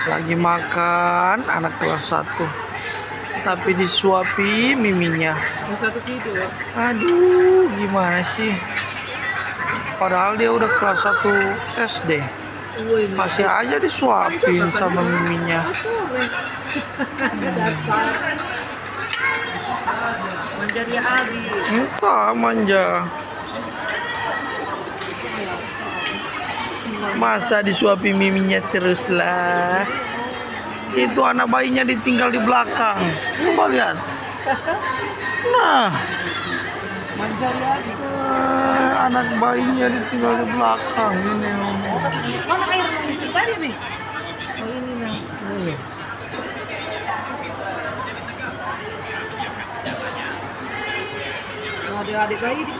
Lagi makan anak kelas 1, tapi disuapi miminya. Yang satu tidur. Aduh, gimana sih? Padahal dia udah kelas 1 SD. Masih aja disuapin sama miminya. Manja dia Abi. Entah, manja. Masa disuapi miminya terus lah. Itu anak bayinya ditinggal di belakang. Coba lihat. Nah, Manja dia Abi. anak bayinya ditinggal di belakang ini. Mana air yang di sini tadi, Mi? Oh ini nah. Ini. Ada adik bayi di.